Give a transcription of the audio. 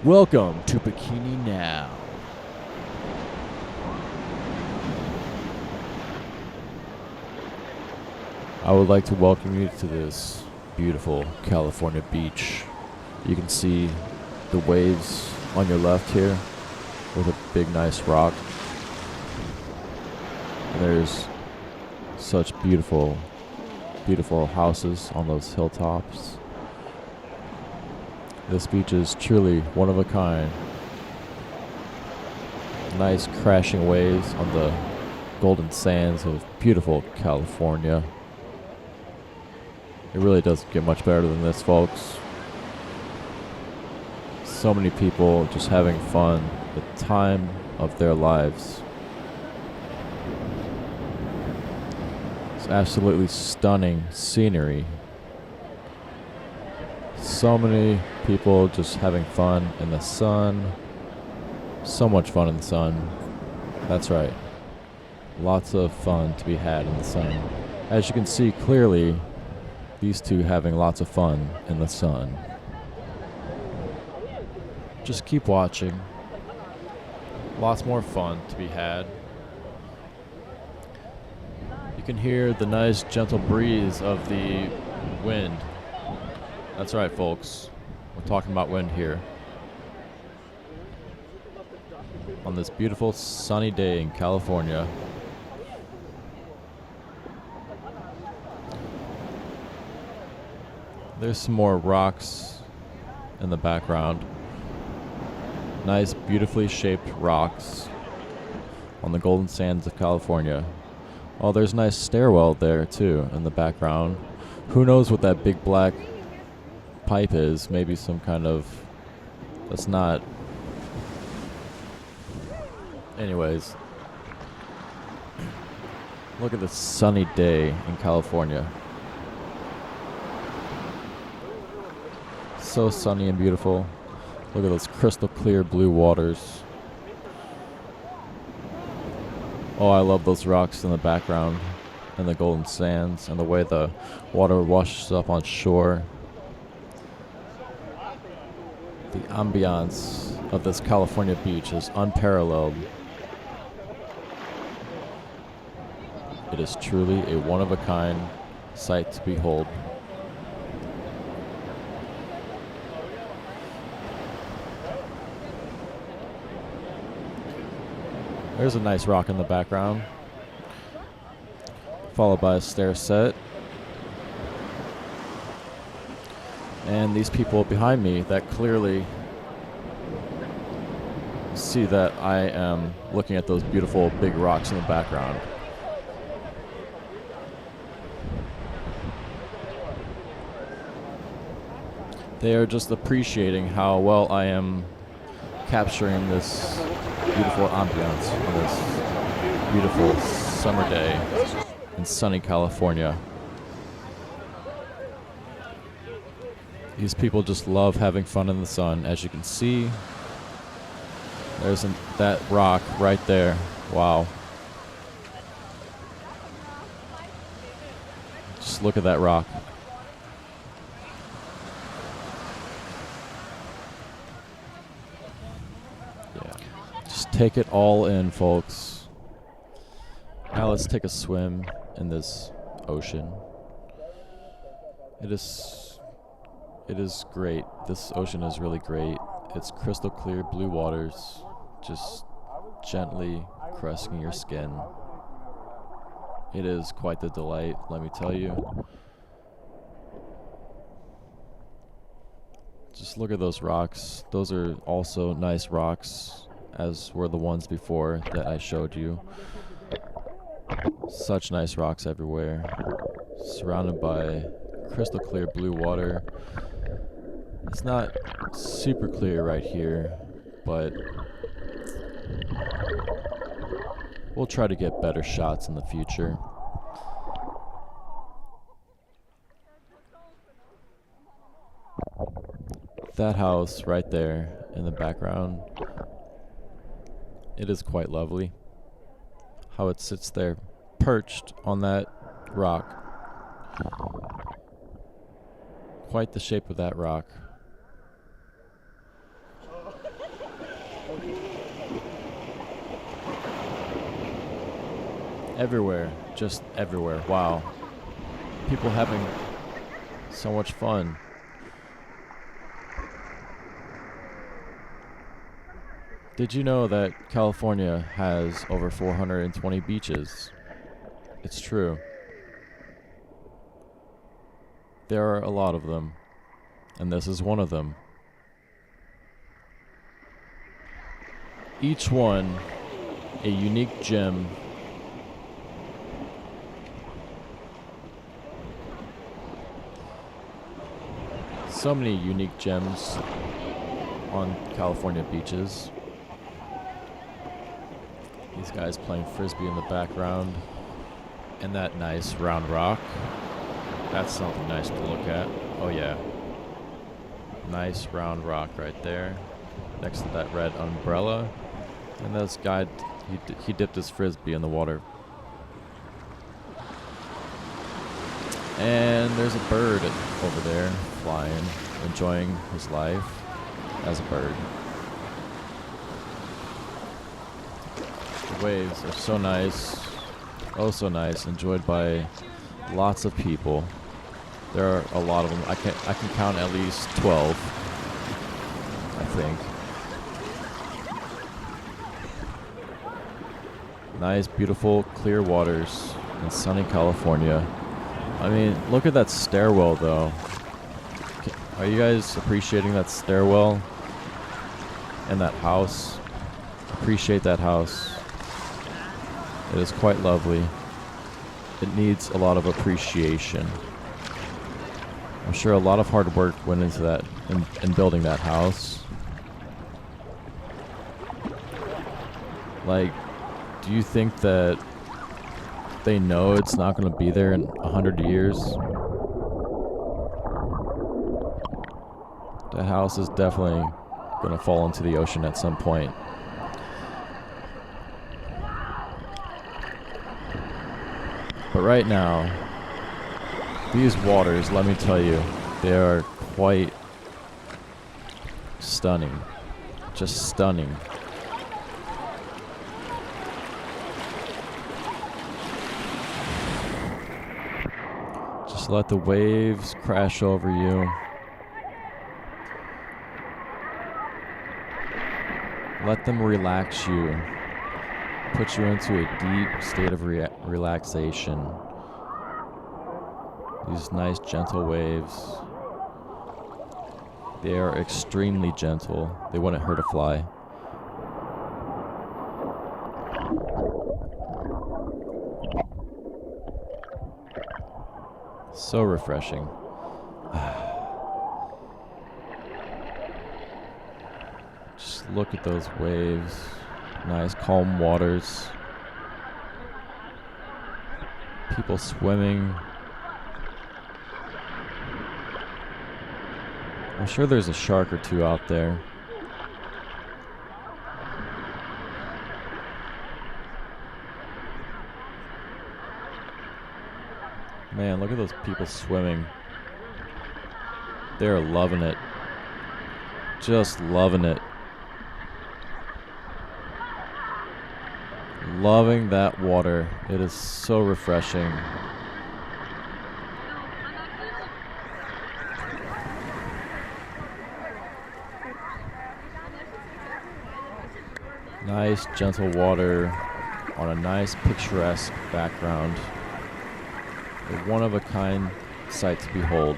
Welcome to Bikini Now. I would like to welcome you to this beautiful California beach. You can see the waves on your left here with a big nice rock. And there's such beautiful, beautiful houses on those hilltops. This beach is truly one of a kind. Nice crashing waves on the golden sands of beautiful California. It really doesn't get much better than this, folks. So many people just having fun, the time of their lives. It's absolutely stunning scenery. So many people just having fun in the sun. So much fun in the sun. That's right. Lots of fun to be had in the sun. As you can see clearly, these two having lots of fun in the sun. Just keep watching. Lots more fun to be had. You can hear the nice gentle breeze of the wind. That's right, folks. We're talking about wind here. On this beautiful sunny day in California. There's some more rocks in the background. Nice, beautifully shaped rocks on the golden sands of California. Oh, there's a nice stairwell there, too, in the background. Who knows what that big black pipe is? Maybe some kind of... That's not... Anyways. Look at this sunny day in California. So sunny and beautiful. Look at those crystal clear blue waters. Oh, I love those rocks in the background and the golden sands and the way the water washes up on shore. The ambiance of this California beach is unparalleled. It is truly a one-of-a-kind sight to behold. There's a nice rock in the background, followed by a stair set. And these people behind me that clearly see that I am looking at those beautiful big rocks in the background. They are just appreciating how well I am capturing this beautiful ambiance on this beautiful summer day in sunny California. These people just love having fun in the sun. As you can see, there's that rock right there. Wow. Just look at that rock. Just take it all in, folks. Now let's take a swim in this ocean. It is great. This ocean is really great. It's crystal clear blue waters, just gently caressing your skin. It is quite the delight, let me tell you. Just look at those rocks. Those are also nice rocks, as were the ones before that I showed you. Such nice rocks everywhere, surrounded by crystal clear blue water. It's not super clear right here, but we'll try to get better shots in the future. That house right there in the background, it is quite lovely. How it sits there perched on that rock. Quite the shape of that rock. Everywhere, just everywhere. Wow. People having so much fun. Did you know that California has over 420 beaches? It's true. There are a lot of them, and this is one of them. Each one a unique gem so many unique gems on California beaches. These guys playing frisbee in the background, and that nice round rock. That's something nice to look at. Oh yeah. Nice round rock right there, next to that red umbrella. And this guy, he dipped his frisbee in the water. And there's a bird over there flying, enjoying his life as a bird. The waves are so nice, oh so nice, enjoyed by lots of people. There are a lot of them. I can count at least 12, I think. Nice, beautiful, clear waters in sunny California. I mean, look at that stairwell, though. Are you guys appreciating that stairwell and that house? Appreciate that house. It is quite lovely. It needs a lot of appreciation. I'm sure a lot of hard work went into that, in building that house. Like, do you think that they know it's not going to be there in 100 years? That house is definitely going to fall into the ocean at some point. But right now, these waters, let me tell you, they are quite stunning. Just stunning. Just let the waves crash over you. Let them relax you. Put you into a deep state of relaxation. These nice gentle waves. They are extremely gentle. They wouldn't hurt a fly. So refreshing. Just look at those waves. Nice calm waters. People swimming. I'm sure there's a shark or two out there. Man, look at those people swimming. They're loving it. Just loving it. Loving that water. It is so refreshing. Nice, gentle water on a nice, picturesque background. A one-of-a-kind sight to behold.